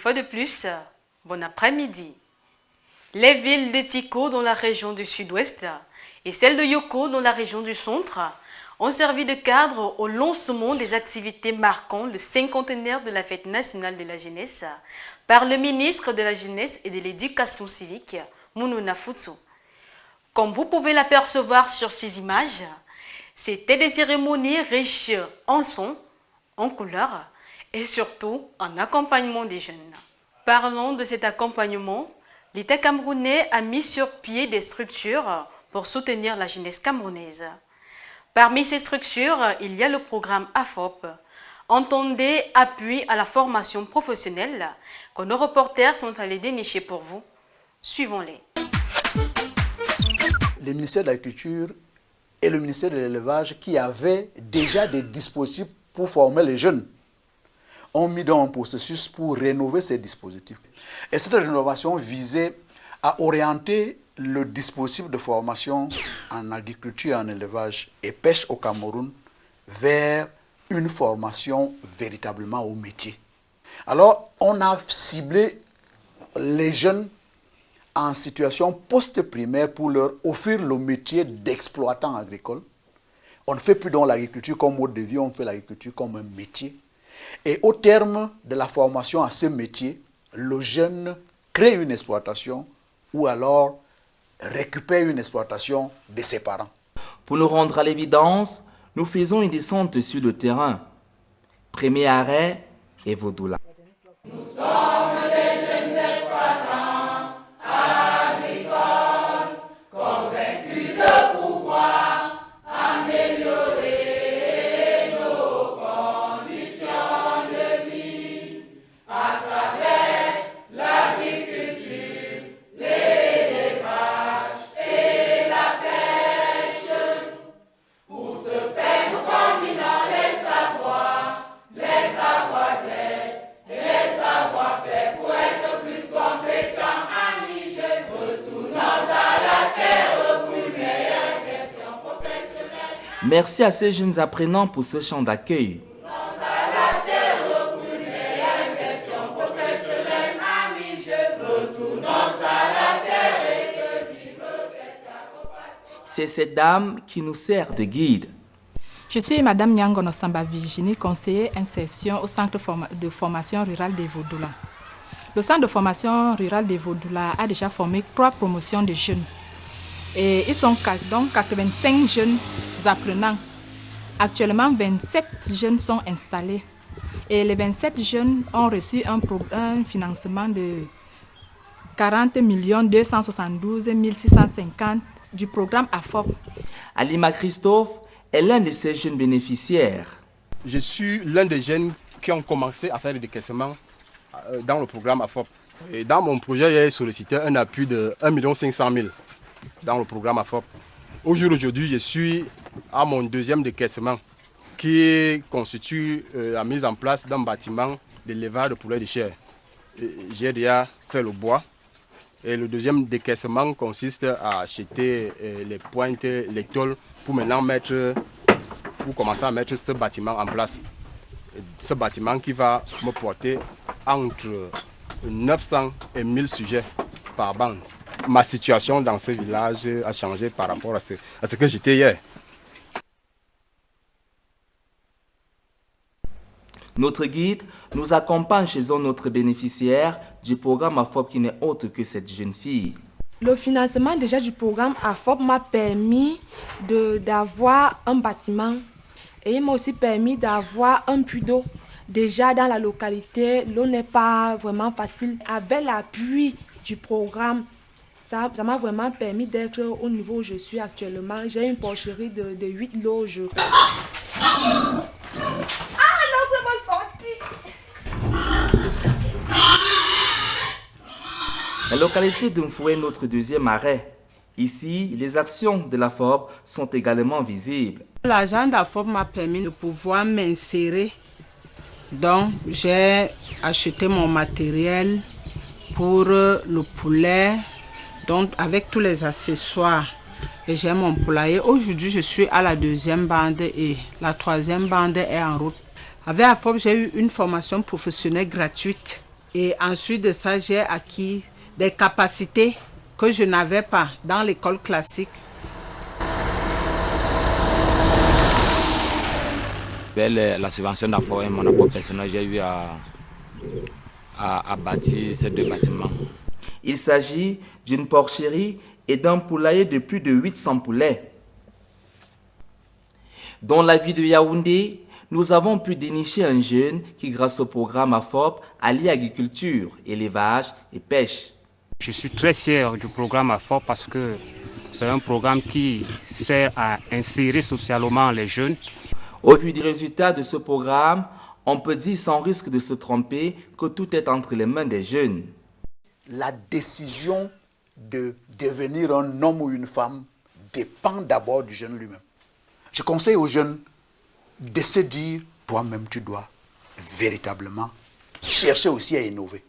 fois de plus, bon après-midi. Les villes de Tiko dans la région du sud-ouest et celle de Yoko dans la région du centre ont servi de cadre au lancement des activités marquant le cinquantenaire de la Fête nationale de la jeunesse par le ministre de la Jeunesse et de l'Éducation civique, Mununa Futsu. Comme vous pouvez l'apercevoir sur ces images, c'était des cérémonies riches en sons, en couleurs et surtout en accompagnement des jeunes. Parlons de cet accompagnement. L'État camerounais a mis sur pied des structures pour soutenir la jeunesse camerounaise. Parmi ces structures, il y a le programme AFOP, entendez appui à la formation professionnelle que nos reporters sont allés dénicher pour vous. Suivons-les. Le ministère de l'Agriculture et le ministère de l'Élevage, qui avaient déjà des dispositifs pour former les jeunes, ont mis dans un processus pour rénover ces dispositifs. Et cette rénovation visait à orienter le dispositif de formation en agriculture, en élevage et pêche au Cameroun vers une formation véritablement au métier. Alors, on a ciblé les jeunes en situation post-primaire pour leur offrir le métier d'exploitant agricole. On ne fait plus donc l'agriculture comme mode de vie, on fait l'agriculture comme un métier. Et au terme de la formation à ce métier, le jeune crée une exploitation ou alors récupère une exploitation de ses parents. Pour nous rendre à l'évidence, nous faisons une descente sur le terrain. Premier arrêt, Evodoula. Nous sommes des jeunes exploitants agricoles, convaincus de pouvoir améliorer nos conditions de vie à travers l'agriculture, l'élevage et la pêche. Pour ce faire, nous combinons les savoirs, les savoir-être et les savoir-faire pour être plus compétents. Amis jeunes, retournons à la terre pour une meilleure insertion professionnelle. Merci à ces jeunes apprenants pour ce champ d'accueil. C'est cette dame qui nous sert de guide. Je suis Madame Nyangono Samba Virginie, conseillère insertion au centre de formation rurale d'Evodoula. Le centre de formation rurale d'Evodoula a déjà formé 3 promotions de jeunes. Et ils sont donc 85 jeunes apprenants. Actuellement, 27 jeunes sont installés. Et les 27 jeunes ont reçu un financement de 40 272 650 du programme AFOP. Alima Christophe est l'un de ces jeunes bénéficiaires. Je suis l'un des jeunes qui ont commencé à faire des décaissements dans le programme AFOP. Et dans mon projet, j'ai sollicité un appui de 1 500 000 dans le programme AFOP. Aujourd'hui, je suis à mon 2e décaissement qui constitue la mise en place d'un bâtiment d'élevage de poulets de chair. J'ai déjà fait le bois. Et le 2e décaissement consiste à acheter les pointes, les tôles pour maintenant commencer à mettre ce bâtiment en place. Ce bâtiment qui va me porter entre 900 et 1000 sujets par bande. Ma situation dans ce village a changé par rapport à ce que j'étais hier. Notre guide nous accompagne chez un autre bénéficiaire du programme AFOP qui n'est autre que cette jeune fille. Le financement déjà du programme AFOP m'a permis d'avoir un bâtiment et il m'a aussi permis d'avoir un puits d'eau. Déjà dans la localité, l'eau n'est pas vraiment facile. Avec l'appui du programme, ça m'a vraiment permis d'être au niveau où je suis actuellement. J'ai une porcherie de 8 loges. La localité d'Umfoué est notre 2e arrêt. Ici, les actions de la FOP sont également visibles. L'agent de la FOP m'a permis de pouvoir m'insérer. Donc, j'ai acheté mon matériel pour le poulet, donc avec tous les accessoires. Et j'ai mon poulailler. Aujourd'hui, je suis à la 2e bande et la 3e bande est en route. Avec la FOP, j'ai eu une formation professionnelle gratuite. Et ensuite de ça, j'ai acquis des capacités que je n'avais pas dans l'école classique. Avec la subvention d'AFOP et mon apport personnel, j'ai eu à bâtir ces 2 bâtiments. Il s'agit d'une porcherie et d'un poulailler de plus de 800 poulets. Dans la ville de Yaoundé, nous avons pu dénicher un jeune qui, grâce au programme AFOP, allie agriculture, élevage et pêche. Je suis très fier du programme AFOP parce que c'est un programme qui sert à insérer socialement les jeunes. Au vu des résultats de ce programme, on peut dire sans risque de se tromper que tout est entre les mains des jeunes. La décision de devenir un homme ou une femme dépend d'abord du jeune lui-même. Je conseille aux jeunes de se dire, toi-même tu dois véritablement chercher aussi à innover.